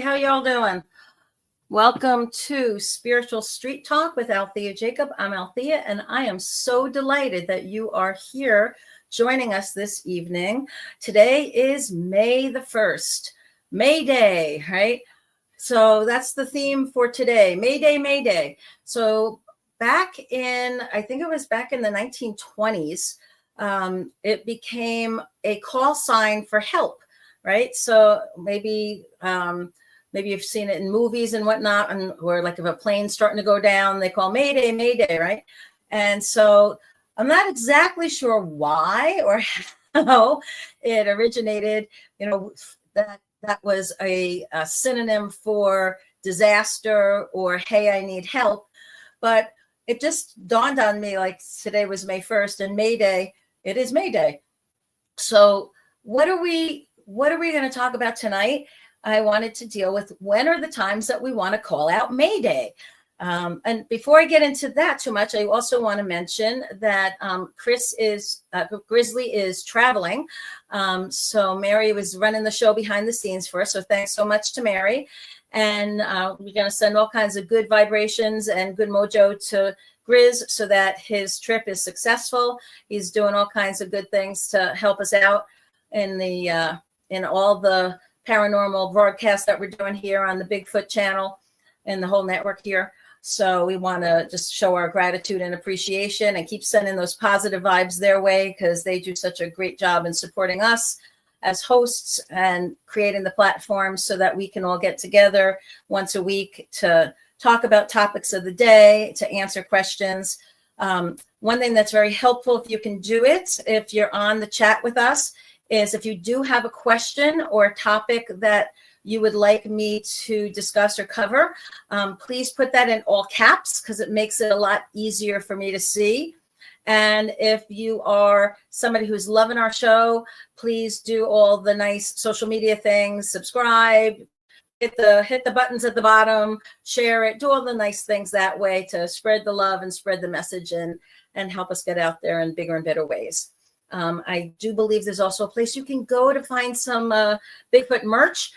How y'all doing? Welcome to Spiritual Street Talk with Alethea Jacob. I'm Alethea, and I am so delighted that you are here joining us this evening. Today is May the 1st, May Day, right? So that's the theme for today, May Day, May Day. So back in, I think it was back in the 1920s, it became a call sign for help, right? So maybe you've seen it in movies and whatnot, and where like if a plane's starting to go down, they call Mayday, Mayday, right? And so I'm not exactly sure why or how it originated. You know, that was a synonym for disaster or hey, I need help. But it just dawned on me like today was May 1st and May Day, it is May Day. So what are we going to talk about tonight? I wanted to deal with when are the times that we want to call out May Day. And before I get into that too much, I also want to mention that Grizzly is traveling. So Mary was running the show behind the scenes for us. So thanks so much to Mary. And we're going to send all kinds of good vibrations and good mojo to Grizz so that his trip is successful. He's doing all kinds of good things to help us out in all the paranormal broadcasts that we're doing here on the Bigfoot channel and the whole network here. So we want to just show our gratitude and appreciation and keep sending those positive vibes their way because they do such a great job in supporting us as hosts and creating the platforms so that we can all get together once a week to talk about topics of the day, to answer questions. One thing that's very helpful, if you can do it, if you're on the chat with us, is if you do have a question or a topic that you would like me to discuss or cover, please put that in all caps because it makes it a lot easier for me to see. And if you are somebody who's loving our show, please do all the nice social media things, subscribe, hit the buttons at the bottom, share it, do all the nice things that way to spread the love and spread the message and help us get out there in bigger and better ways. I do believe there's also a place you can go to find some Bigfoot merch.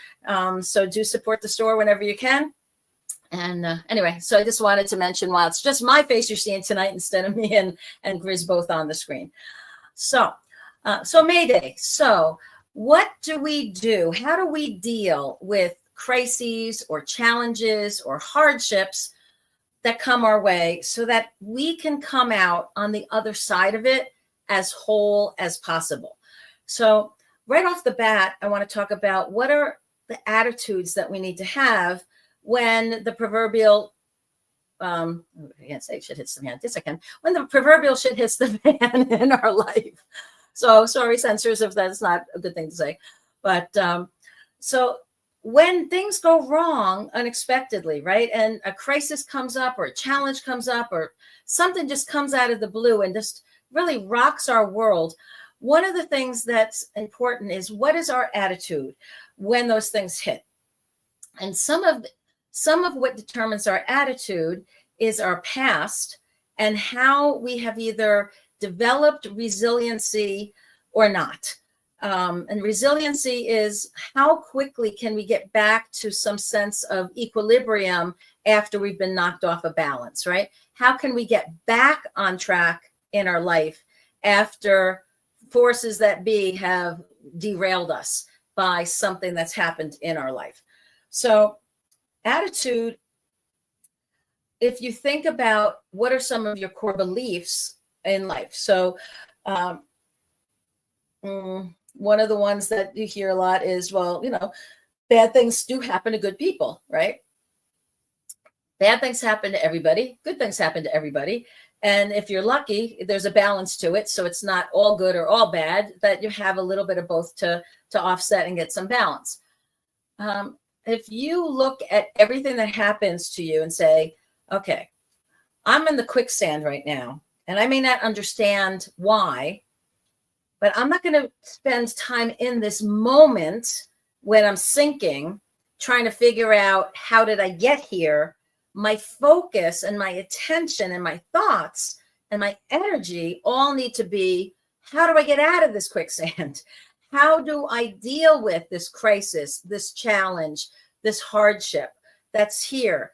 So do support the store whenever you can. And anyway, so I just wanted to mention, while it's just my face you're seeing tonight instead of me and Grizz both on the screen. So May Day. So what do we do? How do we deal with crises or challenges or hardships that come our way so that we can come out on the other side of it as whole as possible? So right off the bat, I want to talk about what are the attitudes that we need to have when the proverbial, I can't say shit hits the fan. Yes, I can. When the proverbial shit hits the fan in our life. So sorry, censors, if that's not a good thing to say. But so when things go wrong unexpectedly, right? And a crisis comes up or a challenge comes up or something just comes out of the blue and just really rocks our world. One of the things that's important is what is our attitude when those things hit? And some of what determines our attitude is our past and how we have either developed resiliency or not. And resiliency is how quickly can we get back to some sense of equilibrium after we've been knocked off of balance, right? How can we get back on track in our life after forces that be have derailed us by something that's happened in our life? So attitude, if you think about what are some of your core beliefs in life. So one of the ones that you hear a lot is, well, bad things do happen to good people, right? Bad things happen to everybody. Good things happen to everybody. And if you're lucky, there's a balance to it. So it's not all good or all bad, that you have a little bit of both to offset and get some balance. If you look at everything that happens to you and say, okay, I'm in the quicksand right now, and I may not understand why, but I'm not going to spend time in this moment when I'm sinking, trying to figure out how did I get here. My focus and my attention and my thoughts and my energy all need to be, how do I get out of this quicksand? How do I deal with this crisis, this challenge, this hardship that's here.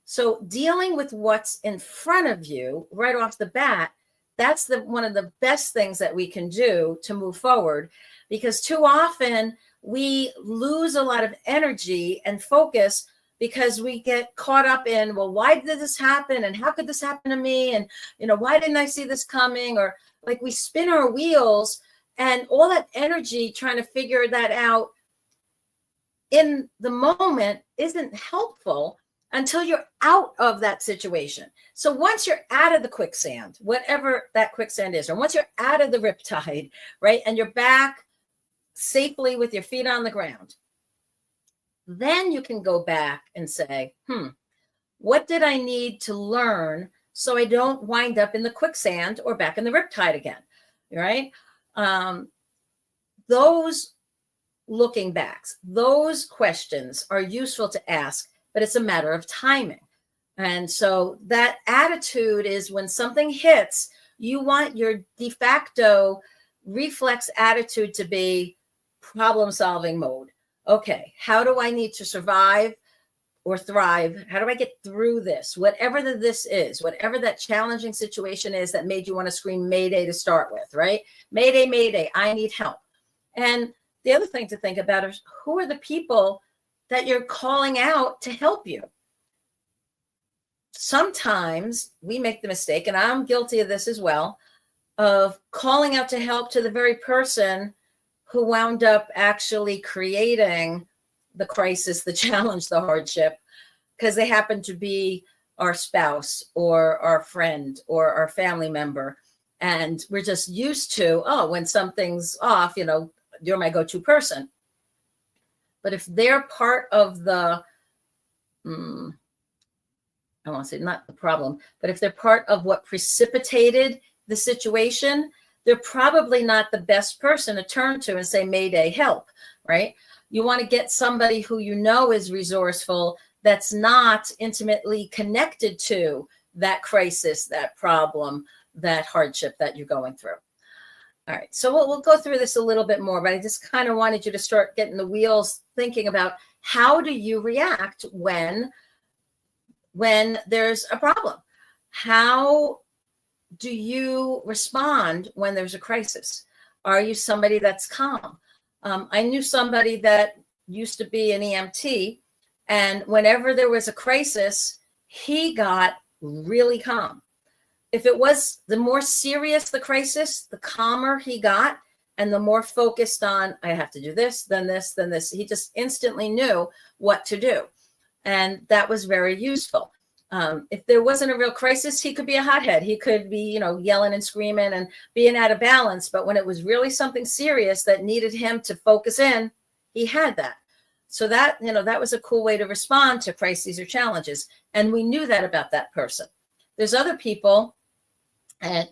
So dealing with what's in front of you right off the bat, that's one of the best things that we can do to move forward, because too often we lose a lot of energy and focus because we get caught up in, well, why did this happen? And how could this happen to me? And, why didn't I see this coming? Or like we spin our wheels, and all that energy trying to figure that out in the moment isn't helpful until you're out of that situation. So once you're out of the quicksand, whatever that quicksand is, or once you're out of the riptide, right, and you're back safely with your feet on the ground, then you can go back and say, what did I need to learn so I don't wind up in the quicksand or back in the riptide again, right? Those looking backs, those questions are useful to ask, but it's a matter of timing. And so that attitude is, when something hits, you want your de facto reflex attitude to be problem solving mode. Okay, how do I need to survive or thrive? How do I get through this? Whatever this is, whatever that challenging situation is that made you want to scream Mayday to start with, right? Mayday, Mayday, I need help. And the other thing to think about is, who are the people that you're calling out to help you? Sometimes we make the mistake, and I'm guilty of this as well, of calling out to help to the very person who wound up actually creating the crisis, the challenge, the hardship, because they happen to be our spouse or our friend or our family member. And we're just used to, when something's off, you're my go-to person. But if they're part of the, I want to say not the problem, but if they're part of what precipitated the situation, they're probably not the best person to turn to and say, Mayday, help, right? You want to get somebody who is resourceful, that's not intimately connected to that crisis, that problem, that hardship that you're going through. All right, so we'll go through this a little bit more, but I just kind of wanted you to start getting the wheels thinking about, how do you react when there's a problem? How do you respond when there's a crisis? Are you somebody that's calm? I knew somebody that used to be an EMT, and whenever there was a crisis, he got really calm. If it was the more serious the crisis, the calmer he got, and the more focused on, I have to do this, then this, then this. He just instantly knew what to do. And that was very useful. If there wasn't a real crisis, he could be a hothead. He could be, yelling and screaming and being out of balance. But when it was really something serious that needed him to focus in, he had that. So that, that was a cool way to respond to crises or challenges. And we knew that about that person. There's other people that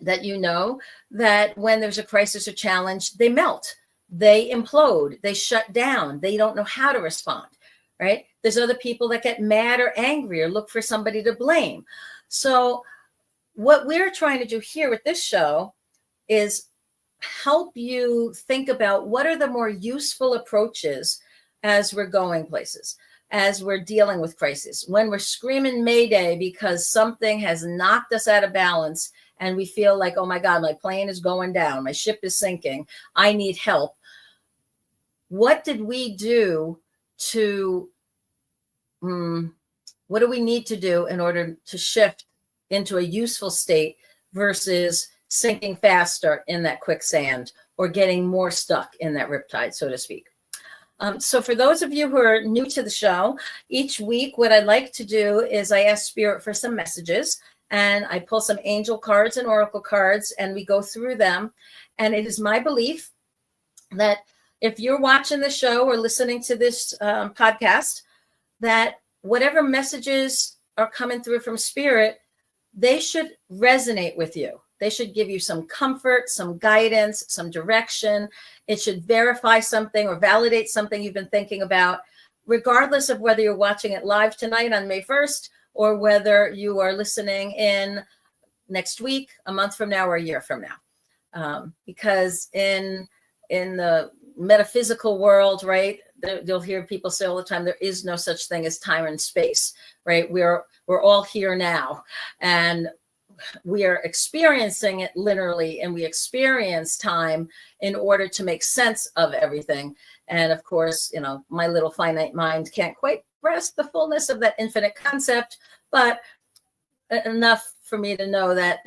that when there's a crisis or challenge, they melt, they implode, they shut down, they don't know how to respond, right? There's other people that get mad or angry or look for somebody to blame. So what we're trying to do here with this show is help you think about, what are the more useful approaches as we're going places, as we're dealing with crisis, when we're screaming Mayday because something has knocked us out of balance and we feel like, oh my God, my plane is going down, my ship is sinking, I need help. What did we do to, what do we need to do in order to shift into a useful state versus sinking faster in that quicksand or getting more stuck in that riptide, so to speak? So for those of you who are new to the show, each week, what I like to do is I ask Spirit for some messages, and I pull some angel cards and oracle cards, and we go through them. And it is my belief that if you're watching the show or listening to this podcast, that whatever messages are coming through from Spirit, they should resonate with you. They should give you some comfort, some guidance, some direction. It should verify something or validate something you've been thinking about, regardless of whether you're watching it live tonight on May 1st or whether you are listening in next week, a month from now, or a year from now. Because in the metaphysical world, right, you'll hear people say all the time, there is no such thing as time and space, right? We're all here now, and we are experiencing it literally, and we experience time in order to make sense of everything. And of course, my little finite mind can't quite grasp the fullness of that infinite concept, but enough for me to know that,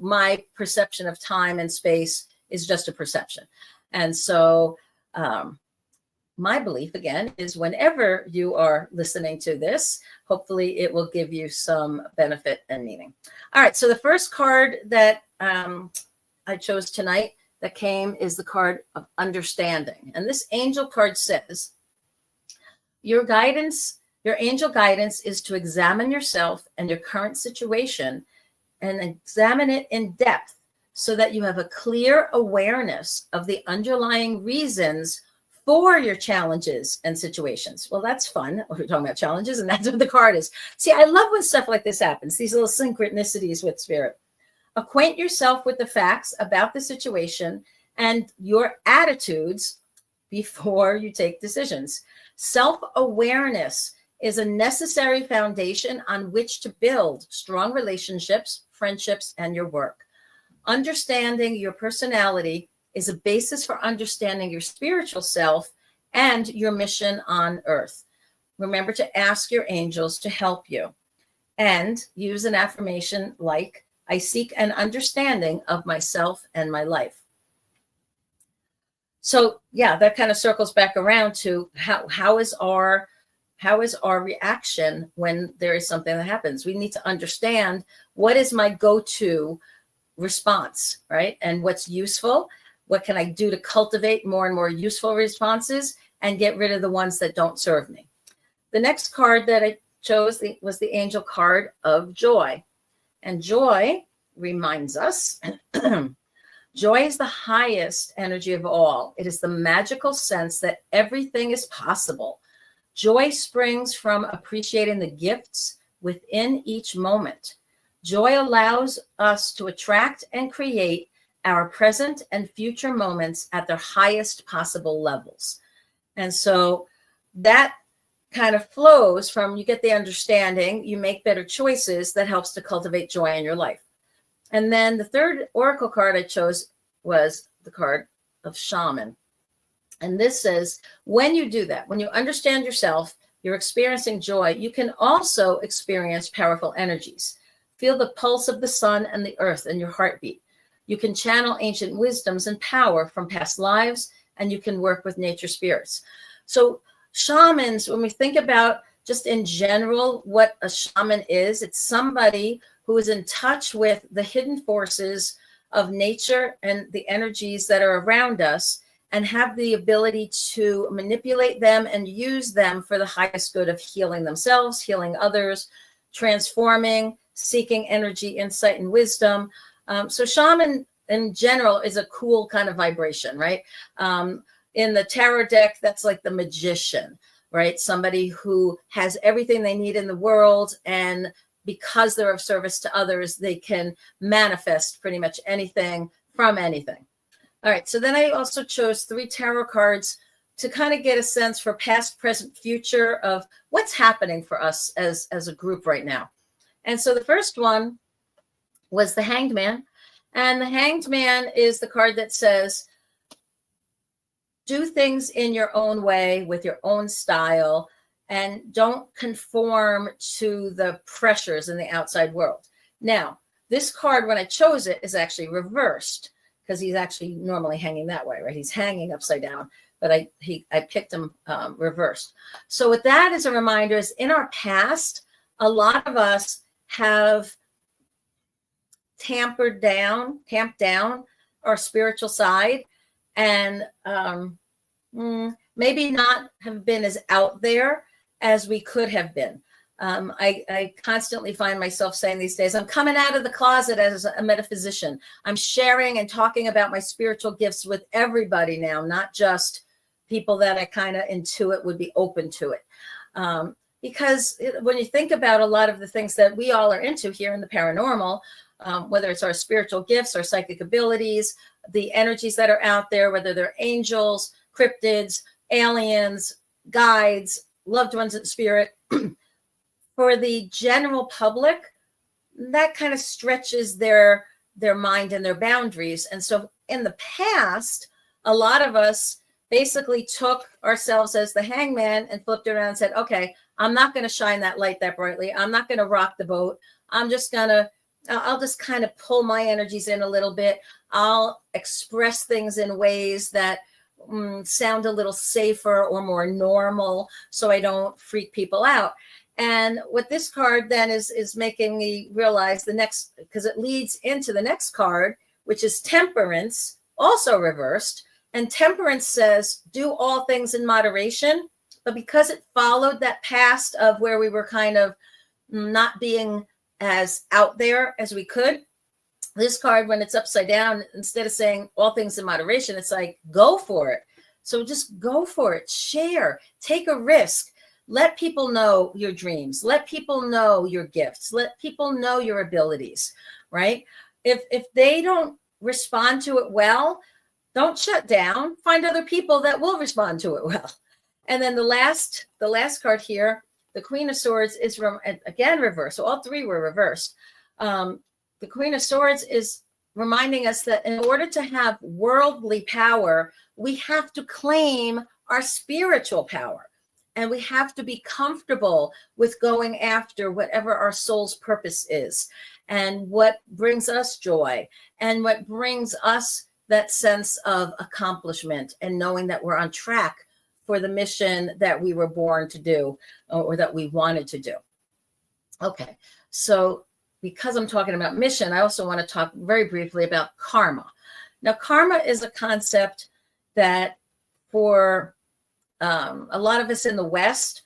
my perception of time and space is just a perception. And so my belief, again, is whenever you are listening to this, hopefully it will give you some benefit and meaning. All right, so the first card that I chose tonight that came is the card of understanding. And this angel card says, your angel guidance is to examine yourself and your current situation and examine it in depth so that you have a clear awareness of the underlying reasons for your challenges and situations. Well, that's fun. We're talking about challenges, and that's what the card is. See, I love when stuff like this happens, these little synchronicities with spirit. Acquaint yourself with the facts about the situation and your attitudes before you take decisions. Self-awareness is a necessary foundation on which to build strong relationships, friendships, and your work. Understanding your personality is a basis for understanding your spiritual self and your mission on earth. Remember to ask your angels to help you, and use an affirmation like, I seek an understanding of myself and my life. So yeah, that kind of circles back around to how is our reaction when there is something that happens. We need to understand, what is my go-to response, right? And what's useful. What can I do to cultivate more and more useful responses and get rid of the ones that don't serve me? The next card that I chose was the angel card of joy. And joy reminds us, joy is the highest energy of all. It is the magical sense that everything is possible. Joy springs from appreciating the gifts within each moment. Joy allows us to attract and create our present and future moments at their highest possible levels. And so that kind of flows from, you get the understanding, you make better choices, that helps to cultivate joy in your life. And then the third oracle card I chose was the card of shaman. And this says, when you do that, when you understand yourself, you're experiencing joy, you can also experience powerful energies. Feel the pulse of the sun and the earth in your heartbeat. You can channel ancient wisdoms and power from past lives, and you can work with nature spirits. So shamans, when we think about just in general what a shaman is, it's somebody who is in touch with the hidden forces of nature and the energies that are around us, and have the ability to manipulate them and use them for the highest good of healing themselves, healing others, transforming, seeking energy, insight, and wisdom. So shaman in general is a cool kind of vibration, right? In the tarot deck, that's like the magician, right? Somebody who has everything they need in the world, and because they're of service to others, they can manifest pretty much anything from anything. All right, so then I also chose 3 tarot cards to kind of get a sense for past, present, future of what's happening for us as a group right now. And so the first one was the Hanged Man. And the Hanged Man is the card that says, do things in your own way with your own style, and don't conform to the pressures in the outside world. Now, this card, when I chose it, is actually reversed, because he's actually normally hanging that way, right? He's hanging upside down, but I picked him reversed. So with that as a reminder, is in our past, a lot of us have tamped down our spiritual side, and maybe not have been as out there as we could have been. I constantly find myself saying these days, I'm coming out of the closet as a metaphysician. I'm sharing and talking about my spiritual gifts with everybody now, not just people that I kind of intuit would be open to it. Because when you think about a lot of the things that we all are into here in the paranormal, whether it's our spiritual gifts, our psychic abilities, the energies that are out there, whether they're angels, cryptids, aliens, guides, loved ones in spirit. For the general public, that kind of stretches their mind and their boundaries. And so in the past, a lot of us basically took ourselves as the hangman and flipped around and said, okay, I'm not going to shine that light that brightly. I'm not going to rock the boat. I'll just kind of pull my energies in a little bit. I'll express things in ways that sound a little safer or more normal, so I don't freak people out. And what this card then is making me realize the next, because it leads into the next card, which is temperance, also reversed. And temperance says, do all things in moderation. But because it followed that past of where we were kind of not being as out there as we could, this card, when it's upside down, instead of saying all things in moderation, it's like, go for it. So just go for it. Share, take a risk. Let people know your dreams. Let people know your gifts. Let people know your abilities, right? If they don't respond to it well, don't shut down. Find other people that will respond to it well. And then the last card here, the Queen of Swords, is again reversed. So all three were reversed. The Queen of Swords is reminding us that in order to have worldly power, we have to claim our spiritual power. And we have to be comfortable with going after whatever our soul's purpose is and what brings us joy and what brings us that sense of accomplishment and knowing that we're on track for the mission that we were born to do or that we wanted to do. Okay, so because I'm talking about mission, I also want to talk very briefly about karma. Now, karma is a concept that for a lot of us in the West,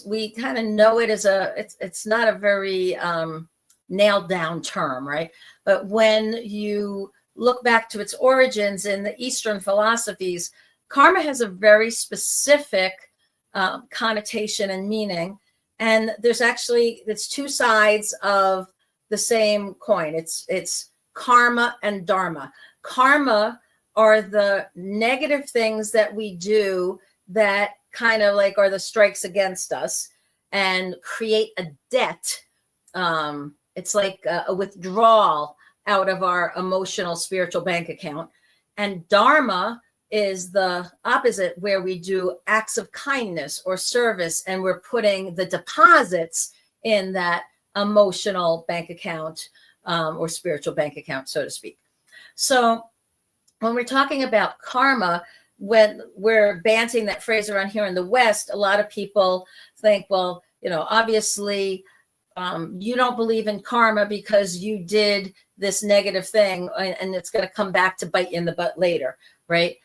we kind of know it as it's not a very nailed down term, right? But when you look back to its origins in the Eastern philosophies, karma has a very specific connotation and meaning. And it's two sides of the same coin. It's karma and dharma. Karma are the negative things that we do that kind of like are the strikes against us and create a debt. It's like a withdrawal out of our emotional, spiritual bank account. And dharma is the opposite, where we do acts of kindness or service, and we're putting the deposits in that emotional bank account or spiritual bank account, so to speak. So when we're talking about karma, when we're banting that phrase around here in the West, a lot of people think, well, obviously you don't believe in karma because you did this negative thing and it's going to come back to bite you in the butt later, right?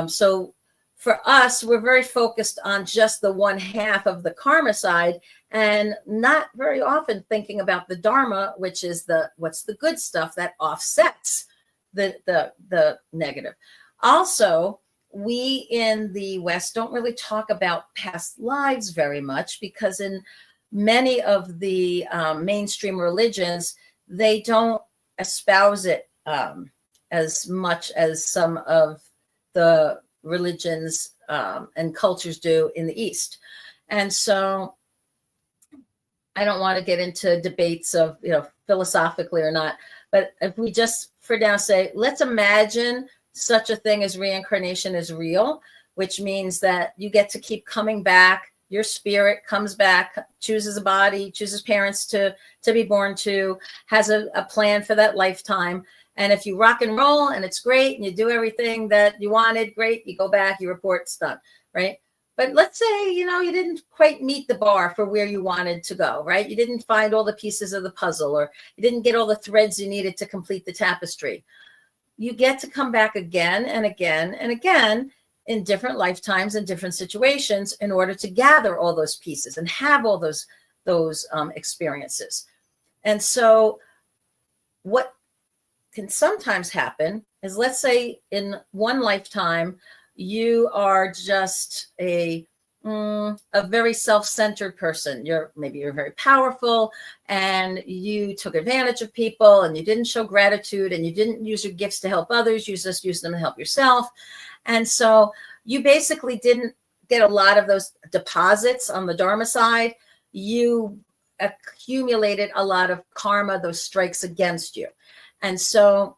So for us, we're very focused on just the one half of the karma side and not very often thinking about the dharma, which is what's the good stuff that offsets the negative. Also, we in the West don't really talk about past lives very much because in many of the mainstream religions, they don't espouse it as much as some of the religions and cultures do in the East. And so I don't want to get into debates of, philosophically or not, but if we just for now say, let's imagine such a thing as reincarnation is real, which means that you get to keep coming back. Your spirit comes back, chooses a body, chooses parents to be born to, has a plan for that lifetime. And if you rock and roll and it's great and you do everything that you wanted, great, you go back, you report, it's done, right? But let's say, you didn't quite meet the bar for where you wanted to go, right? You didn't find all the pieces of the puzzle, or you didn't get all the threads you needed to complete the tapestry. You get to come back again and again and again in different lifetimes and different situations in order to gather all those pieces and have all those experiences. And so what can sometimes happen is, let's say in one lifetime, you are just a very self-centered person. Maybe you're very powerful and you took advantage of people and you didn't show gratitude and you didn't use your gifts to help others. You just used them to help yourself. And so you basically didn't get a lot of those deposits on the Dharma side, you accumulated a lot of karma, those strikes against you. And so,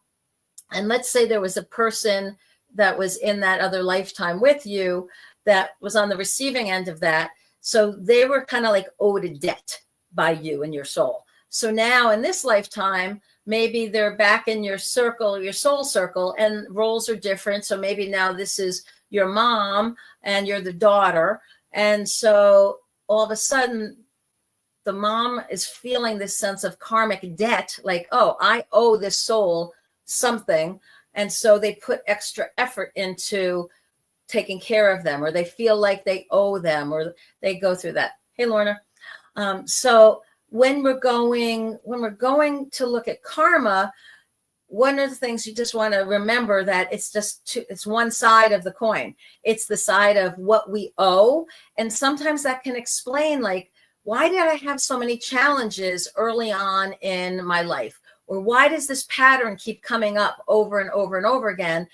and let's say there was a person that was in that other lifetime with you that was on the receiving end of that. So they were kind of like owed a debt by you and your soul. So now in this lifetime, maybe they're back in your circle, your soul circle, and roles are different. So maybe now this is your mom and you're the daughter. And so all of a sudden, the mom is feeling this sense of karmic debt, like, oh, I owe this soul something. And so they put extra effort into taking care of them, or they feel like they owe them, or they go through that. Hey, Lorna. So when we're going to look at karma, one of the things you just want to remember that it's one side of the coin. It's the side of what we owe. And sometimes that can explain, like, why did I have so many challenges early on in my life? Or why does this pattern keep coming up over and over and over again?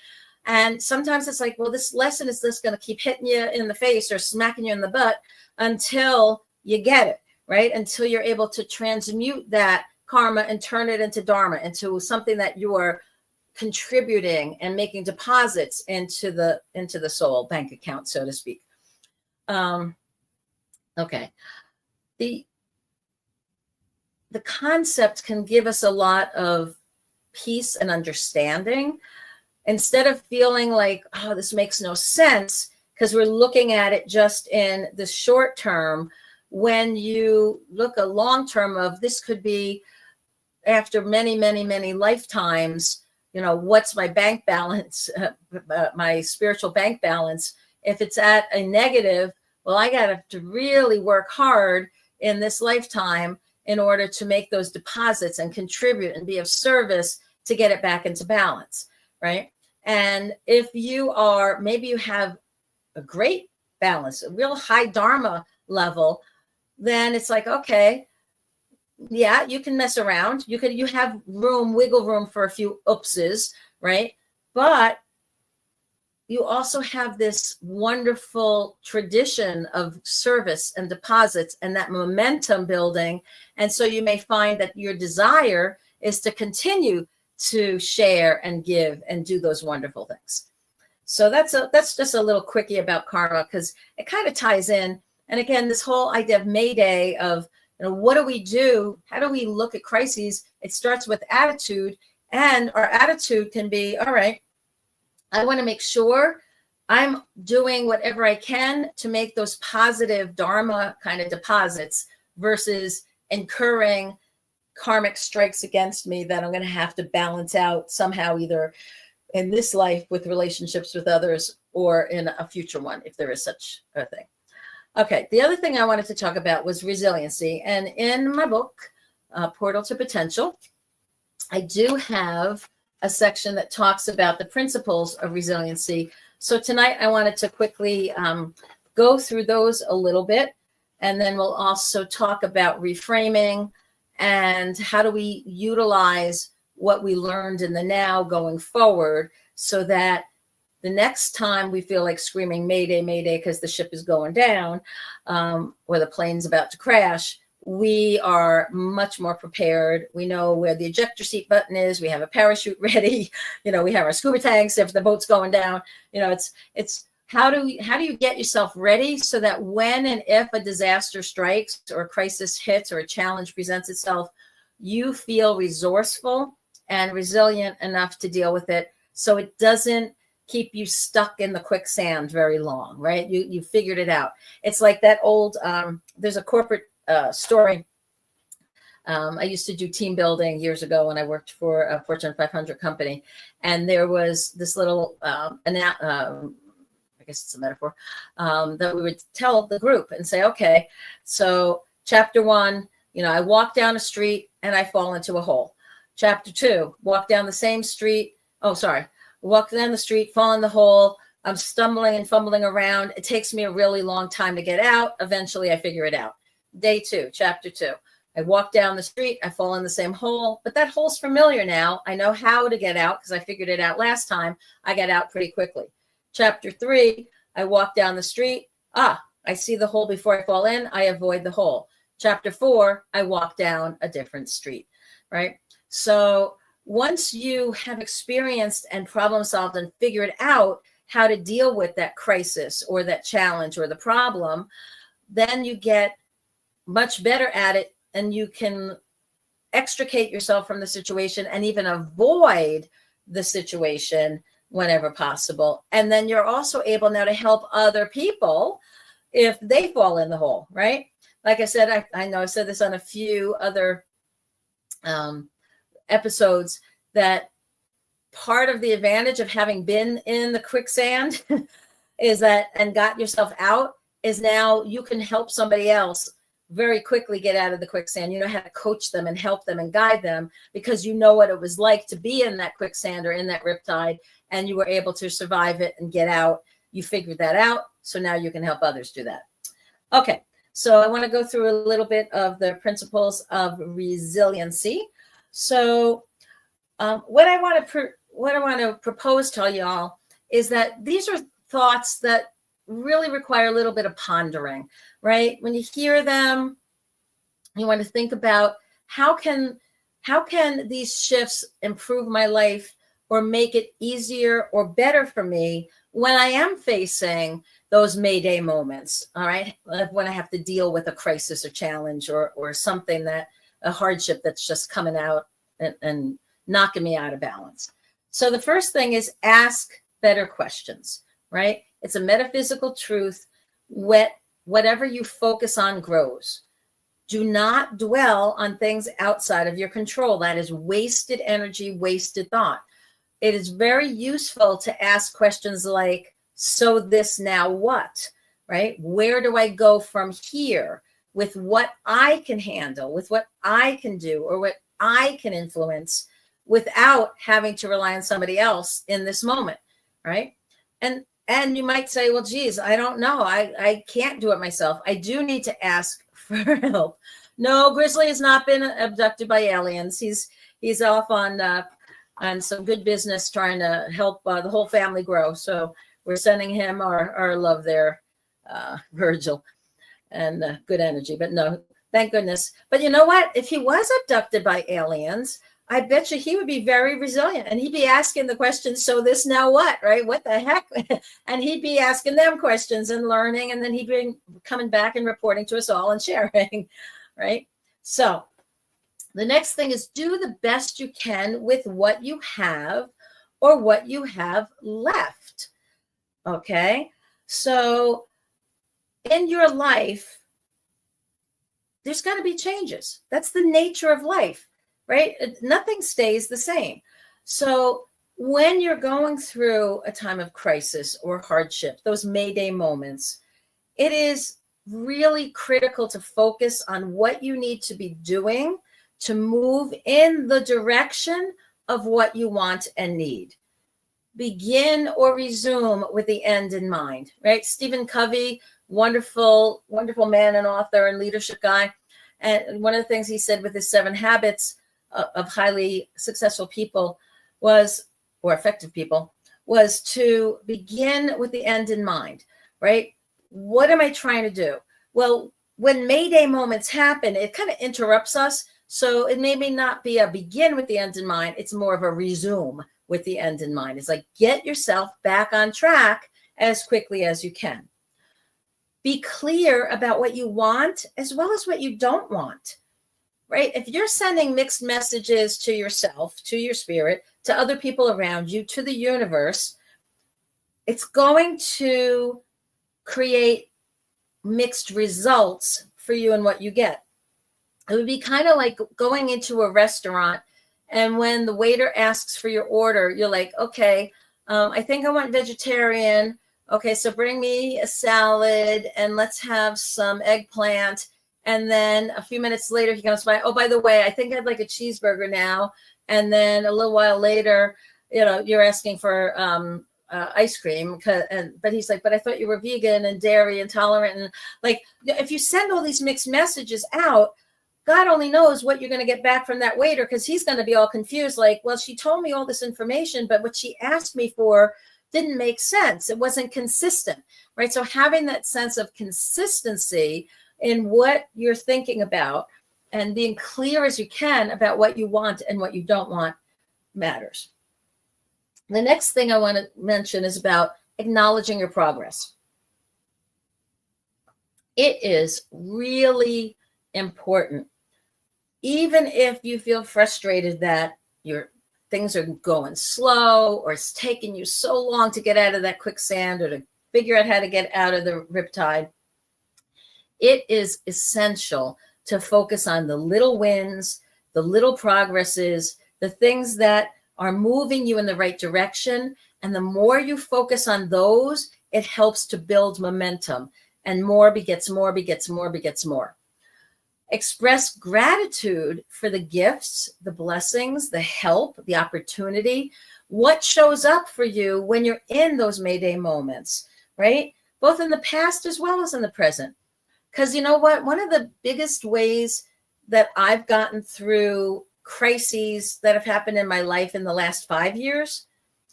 And sometimes it's like, well, this lesson is just going to keep hitting you in the face or smacking you in the butt until you get it, right? Until you're able to transmute that karma and turn it into dharma, into something that you are contributing and making deposits into the soul bank account, so to speak. Okay. The concept can give us a lot of peace and understanding instead of feeling like, oh, this makes no sense, because we're looking at it just in the short term. When you look a long term of this could be after many, many, many lifetimes, what's my bank balance, my spiritual bank balance? If it's at a negative, well, I got to really work hard in this lifetime in order to make those deposits and contribute and be of service to get it back into balance, right? And if maybe you have a great balance, a real high dharma level, then it's like, okay, yeah, you can mess around. You have wiggle room for a few oopses, right? But you also have this wonderful tradition of service and deposits and that momentum building. And so you may find that your desire is to continue to share and give and do those wonderful things. So that's just a little quickie about karma, because it kind of ties in. And again, this whole idea of Mayday of, what do we do? How do we look at crises? It starts with attitude, and our attitude can be, all right, I want to make sure I'm doing whatever I can to make those positive dharma kind of deposits versus incurring karmic strikes against me that I'm going to have to balance out somehow, either in this life with relationships with others or in a future one, if there is such a thing. Okay, the other thing I wanted to talk about was resiliency. And in my book, Portal to Potential, I do have a section that talks about the principles of resiliency. So tonight I wanted to quickly go through those a little bit, and then we'll also talk about reframing and how do we utilize what we learned in the now going forward, so that the next time we feel like screaming Mayday, Mayday, because the ship is going down, or the plane's about to crash, we are much more prepared. We know where the ejector seat button is. We have a parachute ready. We have our scuba tanks if the boat's going down. It's how do you get yourself ready so that when and if a disaster strikes or a crisis hits or a challenge presents itself, you feel resourceful and resilient enough to deal with it, so it doesn't keep you stuck in the quicksand very long, right? You figured it out. It's like that old, there's a corporate story. I used to do team building years ago when I worked for a Fortune 500 company. And there was this little, I guess it's a metaphor, that we would tell the group and say, okay, so chapter 1, I walk down a street and I fall into a hole. Chapter 2, walk down the same street. Walk down the street, fall in the hole. I'm stumbling and fumbling around. It takes me a really long time to get out. Eventually, I figure it out. Day 2, chapter 2. I walk down the street. I fall in the same hole, but that hole's familiar now. I know how to get out because I figured it out last time. I got out pretty quickly. Chapter 3, I walk down the street. I see the hole before I fall in, I avoid the hole. Chapter 4, I walk down a different street, right? So once you have experienced and problem solved and figured out how to deal with that crisis or that challenge or the problem, then you get much better at it, and you can extricate yourself from the situation and even avoid the situation whenever possible. And then you're also able now to help other people if they fall in the hole, right? Like I said, I know I said this on a few other episodes, that part of the advantage of having been in the quicksand is that, and got yourself out, is now you can help somebody else very quickly get out of the quicksand. You know how to coach them and help them and guide them, because you know what it was like to be in that quicksand or in that riptide, and you were able to survive it and get out. You figured that out. So now you can help others do that. Okay. So I want to go through a little bit of the principles of resiliency. So what I want to propose to y'all is that these are thoughts that really require a little bit of pondering, right? When you hear them, you want to think about how can these shifts improve my life or make it easier or better for me when I am facing those Mayday moments, all right? When I have to deal with a crisis or challenge or something, that a hardship that's just coming out and knocking me out of balance. So the first thing is ask better questions, right? It's a metaphysical truth. Whatever you focus on grows. Do not dwell on things outside of your control. That is wasted energy, wasted thought. It is very useful to ask questions like, so this now what, right? Where do I go from here with what I can handle, with what I can do, or what I can influence without having to rely on somebody else in this moment, right? And you might say, well, geez, I don't know. I can't do it myself. I do need to ask for help. No, Grizzly has not been abducted by aliens. He's off on some good business trying to help the whole family grow. So we're sending him our love there, Virgil, and good energy. But no, thank goodness. But you know what? If he was abducted by aliens, I bet you he would be very resilient, and he'd be asking the questions, so this now what, right? What the heck? And he'd be asking them questions and learning, and then he'd be coming back and reporting to us all and sharing, right? So the next thing is do the best you can with what you have or what you have left, okay? So in your life, there's got to be changes. That's the nature of life. Right? Nothing stays the same. So when you're going through a time of crisis or hardship, those Mayday moments, it is really critical to focus on what you need to be doing to move in the direction of what you want and need. Begin or resume with the end in mind, right? Stephen Covey, wonderful, wonderful man and author and leadership guy. And one of the things he said with his 7 habits of highly successful people was, or effective people, was to begin with the end in mind, right? What am I trying to do? Well, when Mayday moments happen, it kind of interrupts us. So it may not be a begin with the end in mind. It's more of a resume with the end in mind. It's like, get yourself back on track as quickly as you can. Be clear about what you want as well as what you don't want. Right? If you're sending mixed messages to yourself, to your spirit, to other people around you, to the universe, it's going to create mixed results for you and what you get. It would be kind of like going into a restaurant, and when the waiter asks for your order, you're like, okay, I think I want vegetarian. Okay, so bring me a salad and let's have some eggplant. And then a few minutes later, he comes by, oh, by the way, I think I'd like a cheeseburger now. And then a little while later, you're asking for ice cream. But he's like, but I thought you were vegan and dairy intolerant. And like, if you send all these mixed messages out, God only knows what you're going to get back from that waiter, because he's going to be all confused. Like, well, she told me all this information, but what she asked me for didn't make sense. It wasn't consistent, right? So having that sense of consistency in what you're thinking about and being clear as you can about what you want and what you don't want matters. The next thing I want to mention is about acknowledging your progress. It is really important, even if you feel frustrated that your things are going slow or it's taking you so long to get out of that quicksand or to figure out how to get out of the riptide. It is essential to focus on the little wins, the little progresses, the things that are moving you in the right direction. And the more you focus on those, it helps to build momentum. And more begets more, begets more, begets more. Express gratitude for the gifts, the blessings, the help, the opportunity, what shows up for you when you're in those Mayday moments, right? Both in the past as well as in the present. Because you know what? One of the biggest ways that I've gotten through crises that have happened in my life in the last 5 years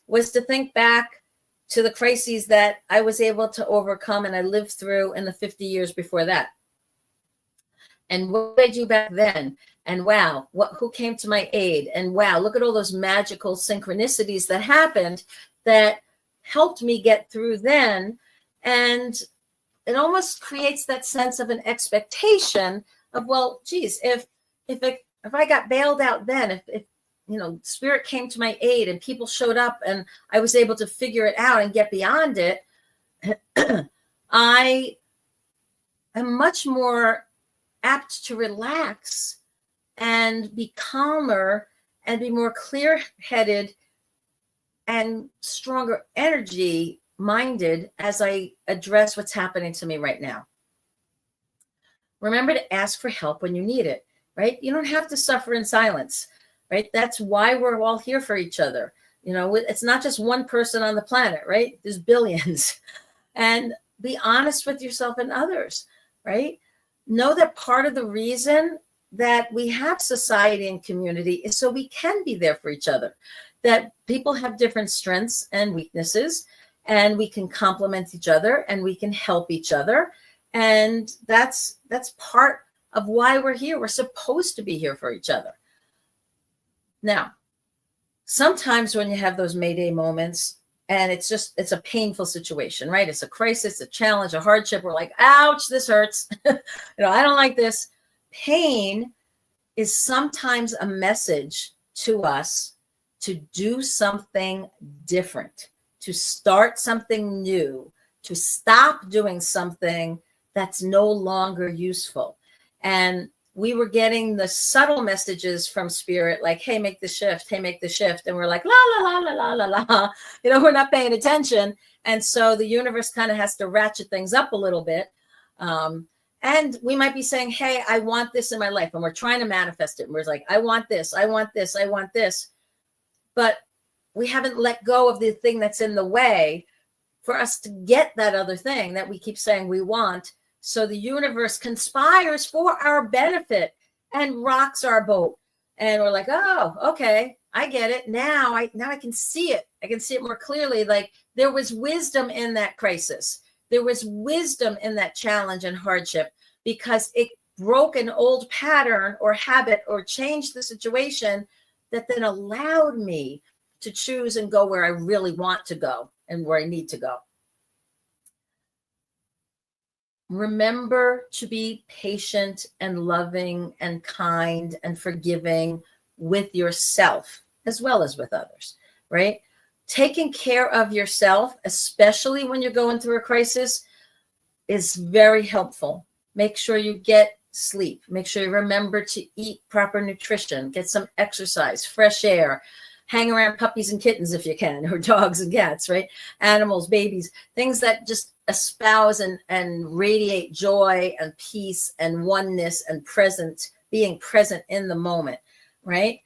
was to think back to the crises that I was able to overcome and I lived through in the 50 years before that. And what did I do back then? And wow, who came to my aid? And wow, look at all those magical synchronicities that happened that helped me get through then. And it almost creates that sense of an expectation of, well, geez, if I got bailed out then, if you know, spirit came to my aid and people showed up and I was able to figure it out and get beyond it, I am much more apt to relax and be calmer and be more clear-headed and stronger energy minded as I address what's happening to me right now. Remember to ask for help when you need it, right? You don't have to suffer in silence, right? That's why we're all here for each other. You know, it's not just one person on the planet, right? There's billions. And be honest with yourself and others, right? Know that part of the reason that we have society and community is so we can be there for each other, that people have different strengths and weaknesses, and we can complement each other and we can help each other. And that's part of why we're here. We're supposed to be here for each other. Now, sometimes when you have those Mayday moments and it's a painful situation, right? It's a crisis, a challenge, a hardship. We're like, ouch, this hurts. I don't like this. Pain is sometimes a message to us to do something different, to start something new, to stop doing something that's no longer useful. And we were getting the subtle messages from spirit, like, hey, make the shift, hey, make the shift. And we're like, la, la, la, la, la, la, la. We're not paying attention. And so the universe kind of has to ratchet things up a little bit. And we might be saying, hey, I want this in my life. And we're trying to manifest it. And we're like, I want this, I want this, I want this. But we haven't let go of the thing that's in the way for us to get that other thing that we keep saying we want. So the universe conspires for our benefit and rocks our boat. And we're like, oh, okay, I get it. Now I can see it. I can see it more clearly. Like, there was wisdom in that crisis. There was wisdom in that challenge and hardship, because it broke an old pattern or habit or changed the situation that then allowed me to choose and go where I really want to go and where I need to go. Remember to be patient and loving and kind and forgiving with yourself as well as with others, right? Taking care of yourself, especially when you're going through a crisis, is very helpful. Make sure you get sleep. Make sure you remember to eat proper nutrition, get some exercise, fresh air, hang around puppies and kittens if you can, or dogs and cats, right? Animals, babies, things that just espouse and radiate joy and peace and oneness and being present in the moment, right?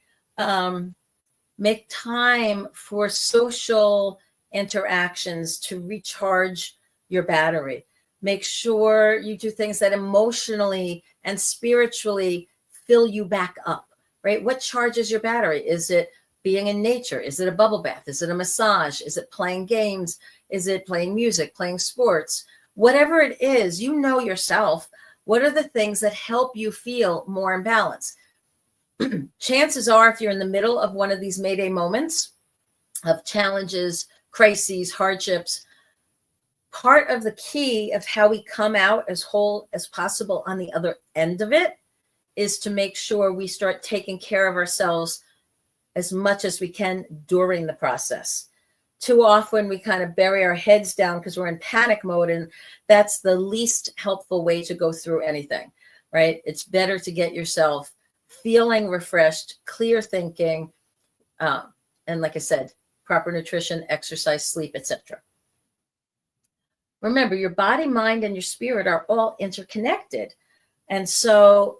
Make time for social interactions to recharge your battery. Make sure you do things that emotionally and spiritually fill you back up, right? What charges your battery? Is it being in nature? Is it a bubble bath? Is it a massage? Is it playing games? Is it playing music, playing sports? Whatever it is, you know yourself. What are the things that help you feel more in balance? Chances are, if you're in the middle of one of these Mayday moments of challenges, crises, hardships, part of the key of how we come out as whole as possible on the other end of it is to make sure we start taking care of ourselves as much as we can during the process. Too often we kind of bury our heads down because we're in panic mode, and that's the least helpful way to go through anything, right? It's better to get yourself feeling refreshed, clear thinking, and like I said, proper nutrition, exercise, sleep, etc. Remember, your body, mind, and your spirit are all interconnected. And so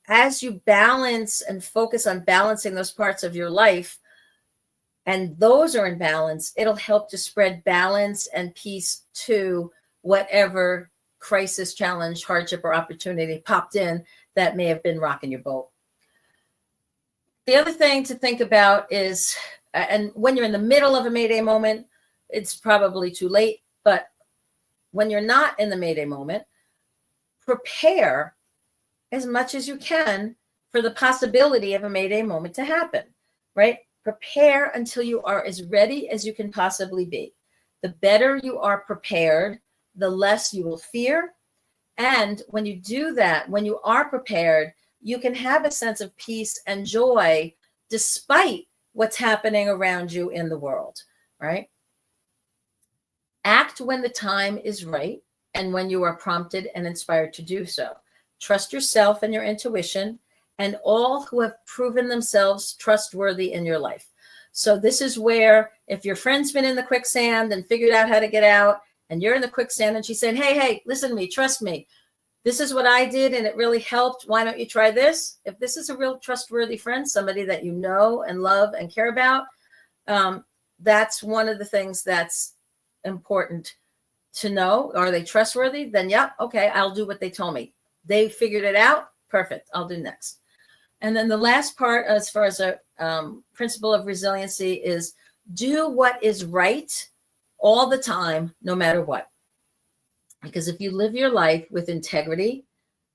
as you balance and focus on balancing those parts of your life, and those are in balance, it'll help to spread balance and peace to whatever crisis, challenge, hardship, or opportunity popped in that may have been rocking your boat. The other thing to think about is, and when you're in the middle of a Mayday moment, it's probably too late, but when you're not in the Mayday moment, prepare as much as you can for the possibility of a Mayday moment to happen, right? Prepare until you are as ready as you can possibly be. The better you are prepared, the less you will fear. And when you do that, when you are prepared, you can have a sense of peace and joy despite what's happening around you in the world, right? Act when the time is right and when you are prompted and inspired to do so. Trust yourself and your intuition and all who have proven themselves trustworthy in your life. So this is where, if your friend's been in the quicksand and figured out how to get out, and you're in the quicksand and she's saying, hey, listen to me, trust me. This is what I did and it really helped. Why don't you try this? If this is a real trustworthy friend, somebody that you know and love and care about, that's one of the things that's important to know. Are they trustworthy? Then, yeah, okay, I'll do what they told me. They figured it out. Perfect. I'll do next. And then the last part, as far as a principle of resiliency, is do what is right all the time, no matter what. Because if you live your life with integrity,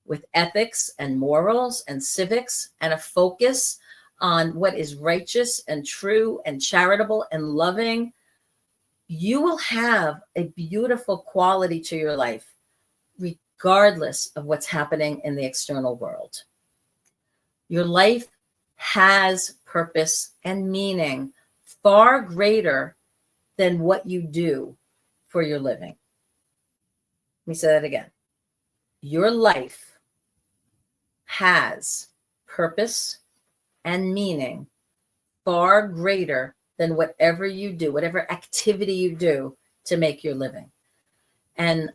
with ethics and morals and civics, and a focus on what is righteous and true and charitable and loving, you will have a beautiful quality to your life, regardless of what's happening in the external world. Your life has purpose and meaning far greater than what you do for your living. Let me say that again. Your life has purpose and meaning far greater than whatever you do, whatever activity you do to make your living. And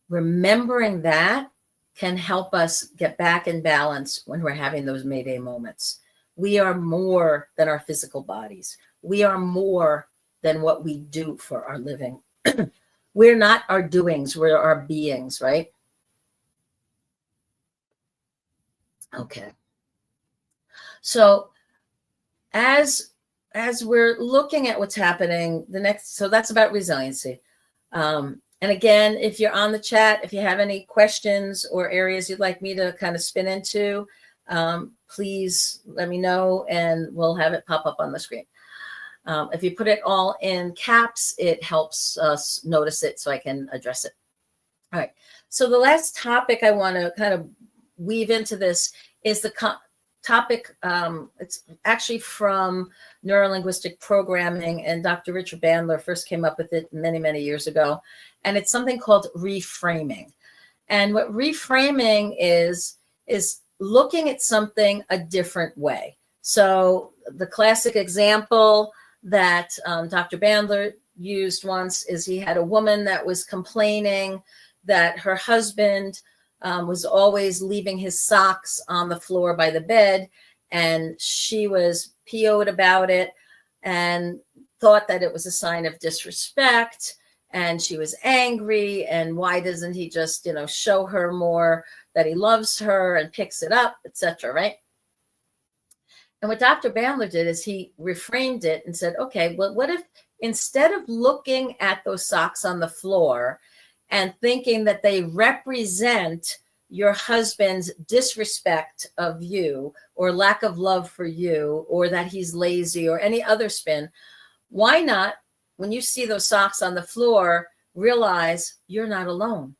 remembering that can help us get back in balance when we're having those Mayday moments. We are more than our physical bodies. We are more than what we do for our living. We're not our doings, we're our beings, right? Okay. So as we're looking at what's happening, so that's about resiliency. And again, if you're on the chat, if you have any questions or areas you'd like me to kind of spin into, please let me know and we'll have it pop up on the screen. If you put it all in caps, it helps us notice it so I can address it. All right. So the last topic I want to kind of weave into this is the topic. It's actually from neurolinguistic programming, and Dr. Richard Bandler first came up with it many, many years ago. And it's something called reframing. And what reframing is looking at something a different way. So the classic example that Dr. Bandler used once is he had a woman that was complaining that her husband was always leaving his socks on the floor by the bed, and she was PO'd about it and thought that it was a sign of disrespect, and she was angry, and why doesn't he just, show her more that he loves her and picks it up, etc., right? And what Dr. Bandler did is he reframed it and said, okay, well, what if instead of looking at those socks on the floor and thinking that they represent your husband's disrespect of you or lack of love for you, or that he's lazy or any other spin, why not, when you see those socks on the floor, realize you're not alone.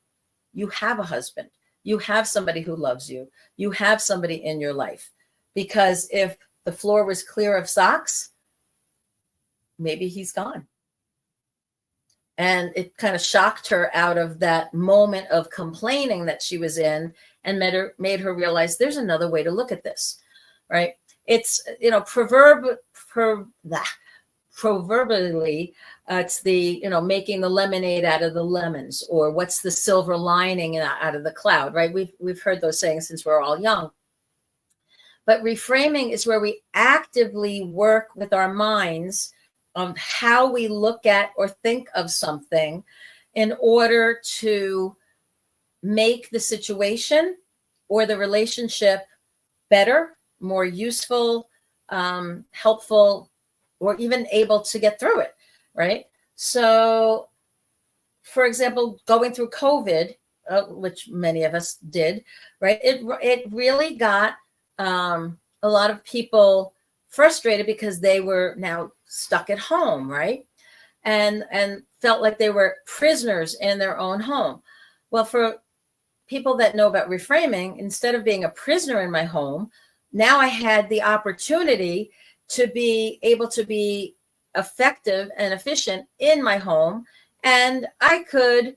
You have a husband. You have somebody who loves you. You have somebody in your life. Because if the floor was clear of socks, maybe he's gone. And it kind of shocked her out of that moment of complaining that she was in, and made her realize there's another way to look at this, right? It's, proverbially, it's the, making the lemonade out of the lemons, or what's the silver lining out of the cloud, right? We've heard those sayings since we're all young. But reframing is where we actively work with our minds on how we look at or think of something in order to make the situation or the relationship better, more useful, helpful, or even able to get through it, right? So, for example, going through COVID, which many of us did, right? It really got a lot of people frustrated because they were now stuck at home, right? And felt like they were prisoners in their own home. Well, for people that know about reframing, instead of being a prisoner in my home, now I had the opportunity to be able to be effective and efficient in my home. And I could,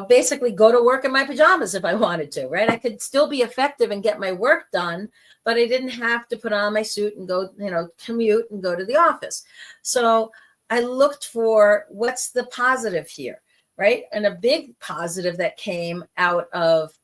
basically go to work in my pajamas if I wanted to, right? I could still be effective and get my work done, but I didn't have to put on my suit and go, commute and go to the office. So I looked for what's the positive here, right? And a big positive that came out of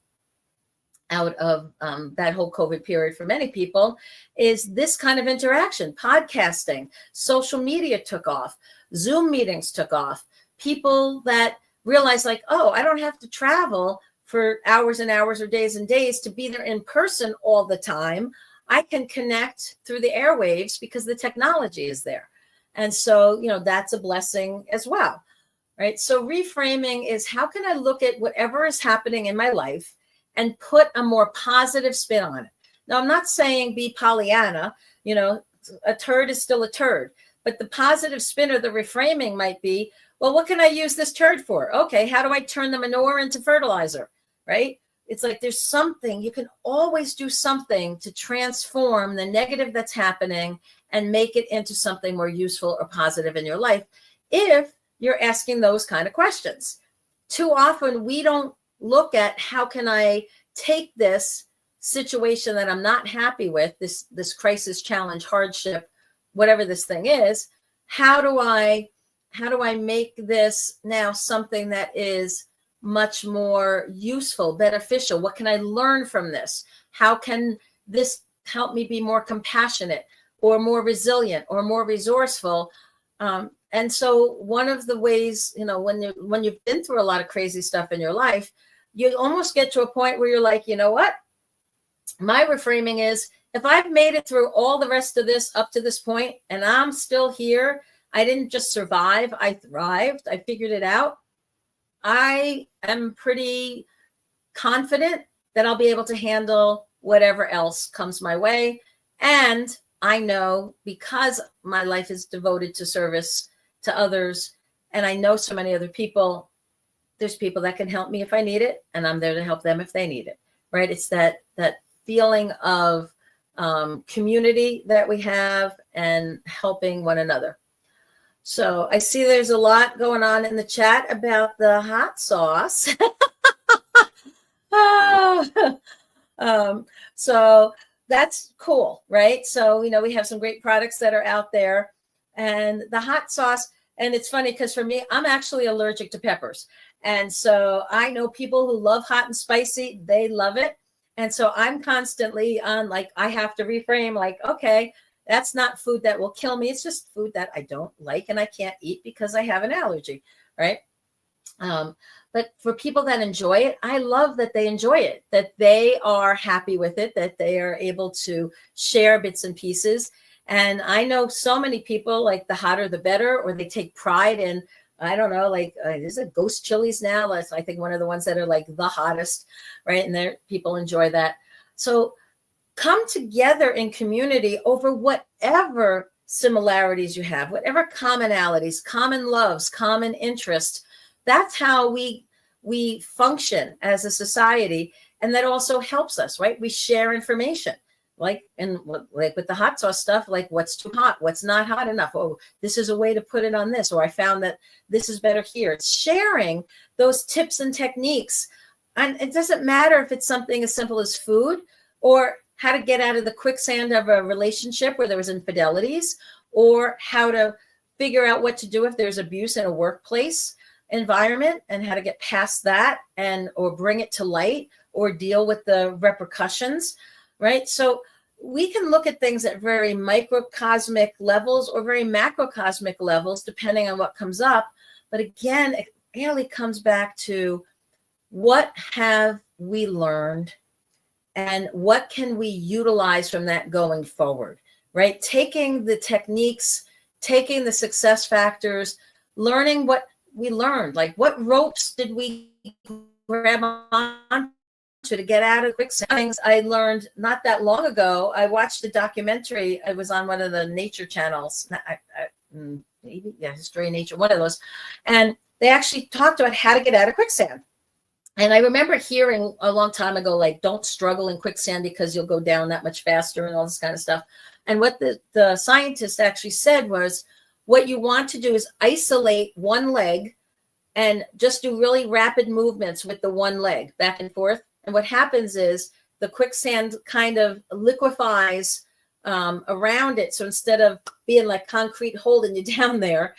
that whole COVID period for many people is this kind of interaction. Podcasting, social media took off, Zoom meetings took off. People that realized like, oh, I don't have to travel for hours and hours or days and days to be there in person all the time. I can connect through the airwaves because the technology is there. And so, that's a blessing as well, right? So reframing is, how can I look at whatever is happening in my life and put a more positive spin on it? Now, I'm not saying be Pollyanna, a turd is still a turd, but the positive spin or the reframing might be, well, what can I use this turd for? Okay, how do I turn the manure into fertilizer, right? It's like there's something, you can always do something to transform the negative that's happening and make it into something more useful or positive in your life if you're asking those kind of questions. Too often we don't look at, how can I take this situation that I'm not happy with, this crisis, challenge, hardship, whatever this thing is, how do I make this now something that is much more useful, beneficial? What can I learn from this? How can this help me be more compassionate or more resilient or more resourceful? And so one of the ways, when you've been through a lot of crazy stuff in your life, you almost get to a point where you're like, you know what? My reframing is, if I've made it through all the rest of this up to this point and I'm still here, I didn't just survive, I thrived, I figured it out. I am pretty confident that I'll be able to handle whatever else comes my way. And I know, because my life is devoted to service to others, and I know so many other people, there's people that can help me if I need it, and I'm there to help them if they need it, right? It's that feeling of community that we have and helping one another. So I see there's a lot going on in the chat about the hot sauce. So that's cool, right? So, we have some great products that are out there, and the hot sauce. And it's funny because for me, I'm actually allergic to peppers. And so I know people who love hot and spicy, they love it. And so I'm constantly on, like, I have to reframe, like, okay, that's not food that will kill me. It's just food that I don't like and I can't eat because I have an allergy, right? But for people that enjoy it, I love that they enjoy it, that they are happy with it, that they are able to share bits and pieces. And I know so many people, like the hotter the better, or they take pride in, I don't know, like is it ghost chilies now? That's, I think, one of the ones that are like the hottest, right? And there, people enjoy that. So come together in community over whatever similarities you have, whatever commonalities, common loves, common interests. That's how we function as a society, and that also helps us, right? We share information, like with the hot sauce stuff, like what's too hot, what's not hot enough. Oh, this is a way to put it on this, or I found that this is better here. It's sharing those tips and techniques, and it doesn't matter if it's something as simple as food, or how to get out of the quicksand of a relationship where there was infidelities, or how to figure out what to do if there's abuse in a workplace environment and how to get past that, and or bring it to light, or deal with the repercussions, right? So we can look at things at very microcosmic levels or very macrocosmic levels, depending on what comes up. But again, it really comes back to, what have we learned and what can we utilize from that going forward, right? Taking the techniques, taking the success factors, learning what we learned, like what ropes did we grab on to get out of quicksand. Things I learned not that long ago. I watched a documentary. I was on one of the nature channels, maybe, yeah, History of Nature, one of those. And they actually talked about how to get out of quicksand. And I remember hearing a long time ago, like, don't struggle in quicksand because you'll go down that much faster and all this kind of stuff. And what the scientist actually said was, what you want to do is isolate one leg and just do really rapid movements with the one leg back and forth. And what happens is the quicksand kind of liquefies around it. So instead of being like concrete holding you down there,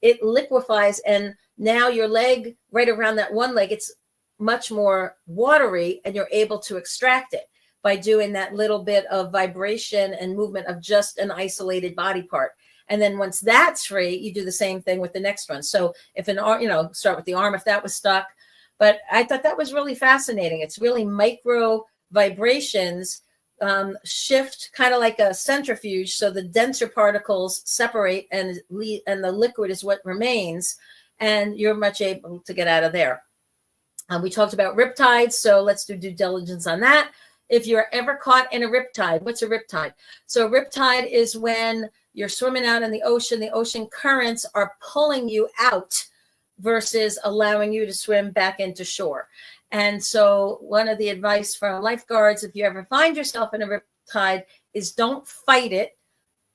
it liquefies. And now your leg right around that one leg, it's much more watery, and you're able to extract it by doing that little bit of vibration and movement of just an isolated body part. And then once that's free, you do the same thing with the next one. So if an arm, start with the arm if that was stuck. But I thought that was really fascinating. It's really micro vibrations shift, kind of like a centrifuge. So the denser particles separate, and the liquid is what remains, and you're much able to get out of there. We talked about riptides, so let's do due diligence on that. If you're ever caught in a riptide, what's a riptide? So a riptide is when you're swimming out in the ocean currents are pulling you out versus allowing you to swim back into shore. And so one of the advice from lifeguards, if you ever find yourself in a riptide, is don't fight it,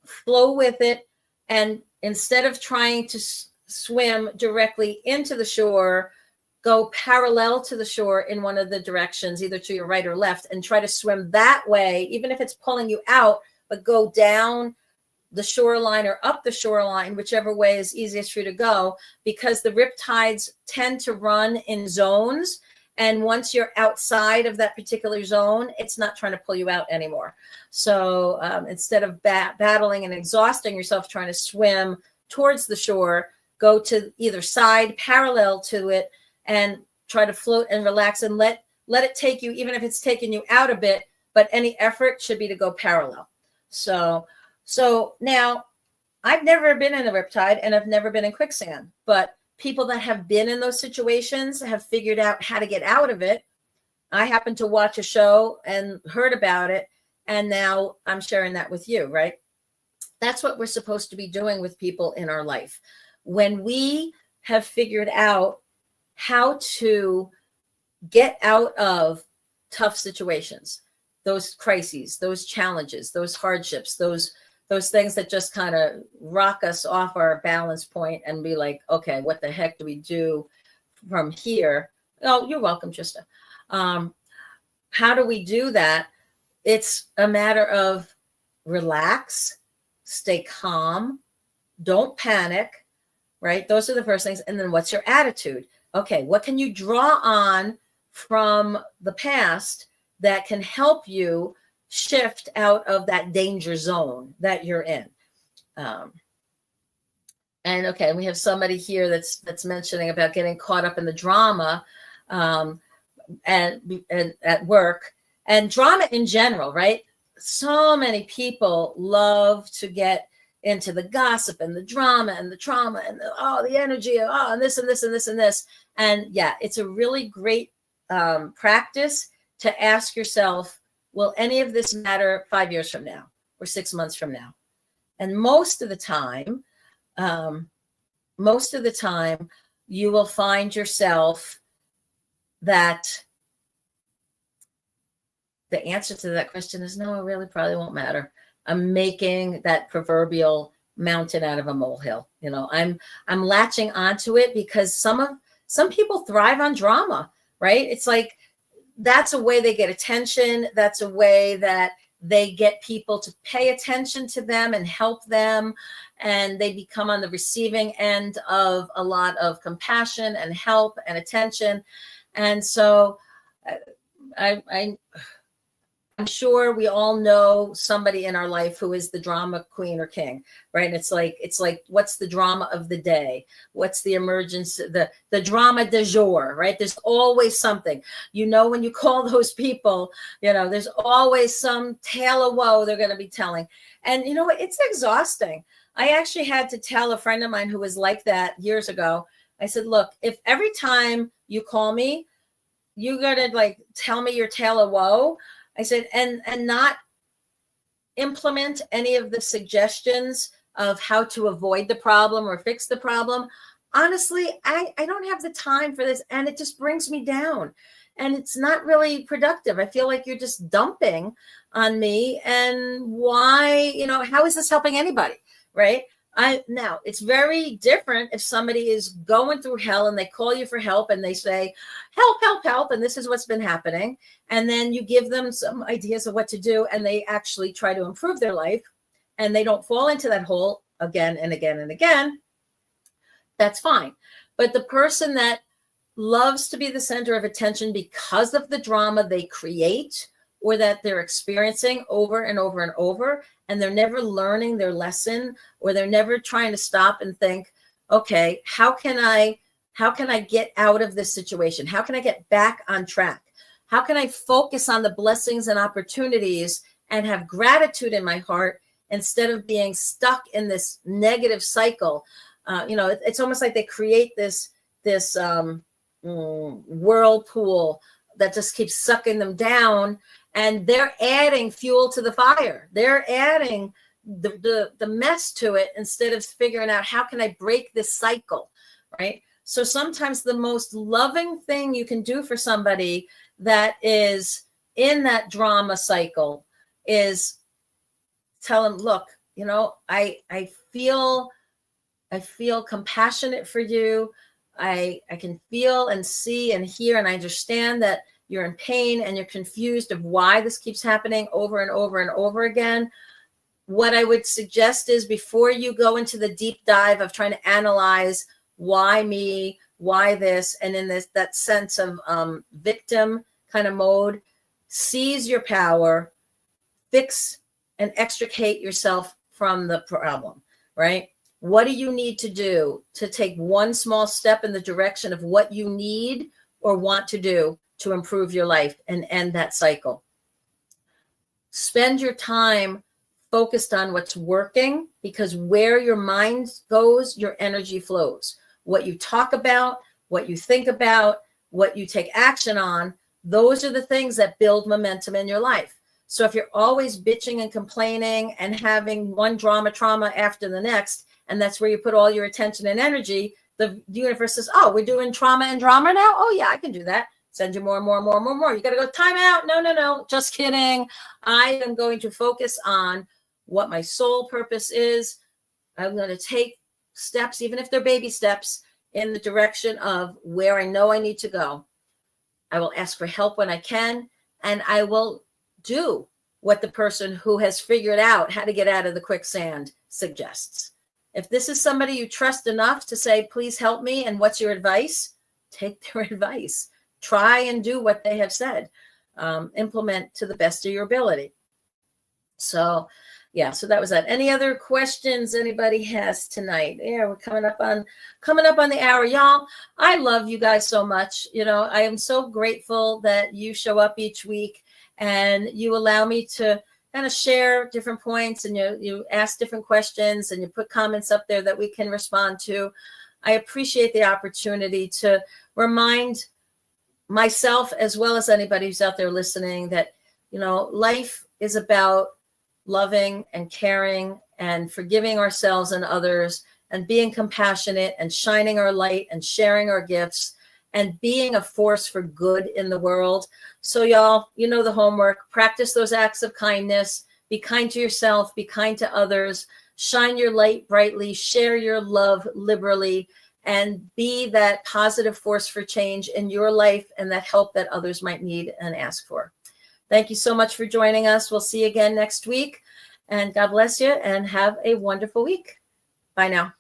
flow with it. And instead of trying to swim directly into the shore, go parallel to the shore in one of the directions, either to your right or left, and try to swim that way, even if it's pulling you out, but go down the shoreline or up the shoreline, whichever way is easiest for you to go, because the riptides tend to run in zones. And once you're outside of that particular zone, it's not trying to pull you out anymore. So instead of battling and exhausting yourself trying to swim towards the shore, go to either side parallel to it and try to float and relax, and let it take you, even if it's taking you out a bit, but any effort should be to go parallel. So now I've never been in a riptide and I've never been in quicksand, but people that have been in those situations have figured out how to get out of it. I happened to watch a show and heard about it, and now I'm sharing that with you, right? That's what we're supposed to be doing with people in our life. When we have figured out how to get out of tough situations, those crises, those challenges, those hardships, those things that just kind of rock us off our balance point and be like, okay, what the heck do we do from here? Oh, you're welcome, Trista. How do we do that? It's a matter of relax, stay calm, don't panic, right? Those are the first things. And then what's your attitude? Okay, what can you draw on from the past that can help you shift out of that danger zone that you're in? And okay, we have somebody here that's mentioning about getting caught up in the drama and at work and drama in general, right? So many people love to get into the gossip and the drama and the trauma and the energy of and this and this and this and this. And yeah, it's a really great practice to ask yourself, will any of this matter 5 years from now or 6 months from now? And most of the time, you will find yourself that the answer to that question is no, it really probably won't matter. I'm making that proverbial mountain out of a molehill. You know, I'm latching onto it because some people thrive on drama, right? It's like that's a way they get attention. That's a way that they get people to pay attention to them and help them. And they become on the receiving end of a lot of compassion and help and attention. And so I'm sure we all know somebody in our life who is the drama queen or king, right? And it's like, what's the drama of the day? What's the emergence, the drama du jour, right? There's always something, you know, when you call those people, you know, there's always some tale of woe they're going to be telling. And you know what? It's exhausting. I actually had to tell a friend of mine who was like that years ago. I said, look, if every time you call me, you got to like tell me your tale of woe, I said, and not implement any of the suggestions of how to avoid the problem or fix the problem. Honestly, I don't have the time for this. And it just brings me down. And it's not really productive. I feel like you're just dumping on me. And why, you know, how is this helping anybody? Right? Now it's very different if somebody is going through hell and they call you for help and they say, help, help, help. And this is what's been happening. And then you give them some ideas of what to do and they actually try to improve their life and they don't fall into that hole again and again and again. That's fine. But the person that loves to be the center of attention because of the drama they create or that they're experiencing over and over and over, and they're never learning their lesson, or they're never trying to stop and think, okay, how can I get out of this situation? How can I get back on track? How can I focus on the blessings and opportunities and have gratitude in my heart instead of being stuck in this negative cycle? You know, it's almost like they create this whirlpool that just keeps sucking them down. And they're adding fuel to the fire. They're adding the mess to it instead of figuring out how can I break this cycle, right? So sometimes the most loving thing you can do for somebody that is in that drama cycle is tell them, look, you know, I feel compassionate for you. I can feel and see and hear, and I understand that you're in pain and you're confused of why this keeps happening over and over and over again. What I would suggest is before you go into the deep dive of trying to analyze why me, why this, and in that sense of victim kind of mode, seize your power, fix and extricate yourself from the problem, right? What do you need to do to take one small step in the direction of what you need or want to do to improve your life and end that cycle? Spend your time focused on what's working, because where your mind goes, your energy flows. What you talk about, what you think about, what you take action on, those are the things that build momentum in your life. So if you're always bitching and complaining and having one trauma after the next, and that's where you put all your attention and energy, the universe says, oh, we're doing trauma and drama now? Oh yeah, I can do that. Send you more and more and more and more and more. You got to go time out. No. Just kidding. I am going to focus on what my soul purpose is. I'm going to take steps, even if they're baby steps, in the direction of where I know I need to go. I will ask for help when I can, and I will do what the person who has figured out how to get out of the quicksand suggests. If this is somebody you trust enough to say, please help me, and what's your advice? Take their advice. Try and do what they have said. Implement to the best of your ability. So, Yeah, so that was that. Any other questions anybody has tonight? Yeah, we're coming up on the hour. Y'all, I love you guys so much. I am so grateful that you show up each week and you allow me to kind of share different points, and you ask different questions and you put comments up there that we can respond to. I appreciate the opportunity to remind myself, as well as anybody who's out there listening, that life is about loving and caring and forgiving ourselves and others, and being compassionate and shining our light and sharing our gifts and being a force for good in the world. So y'all, the homework. Practice those acts of kindness. Be kind to yourself. Be kind to others. Shine your light brightly. Share your love liberally. And be that positive force for change in your life and that help that others might need and ask for. Thank you so much for joining us. We'll see you again next week. And God bless you and have a wonderful week. Bye now.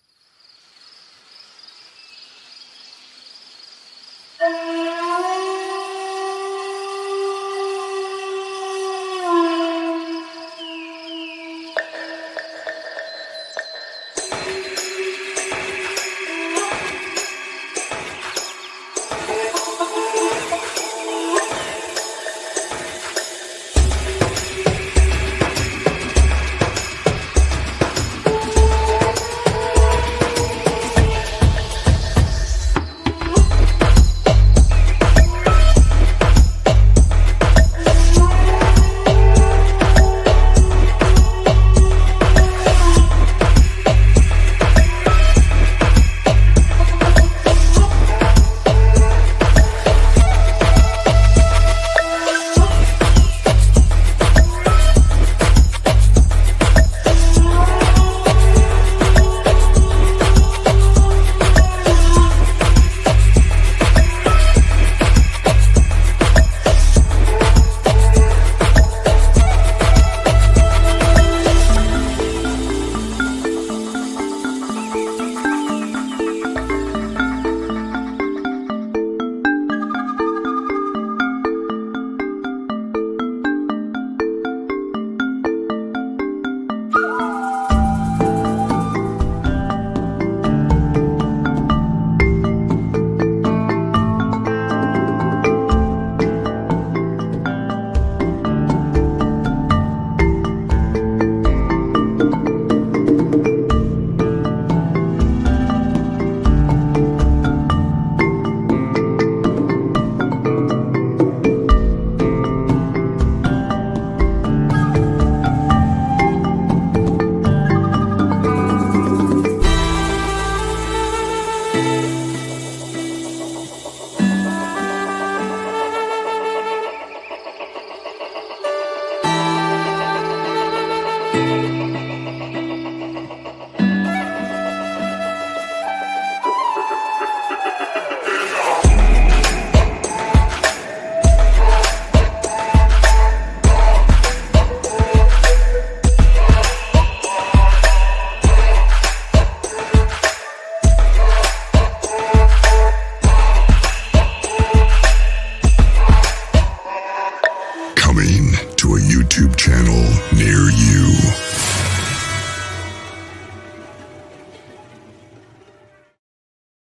Coming to a YouTube channel near you.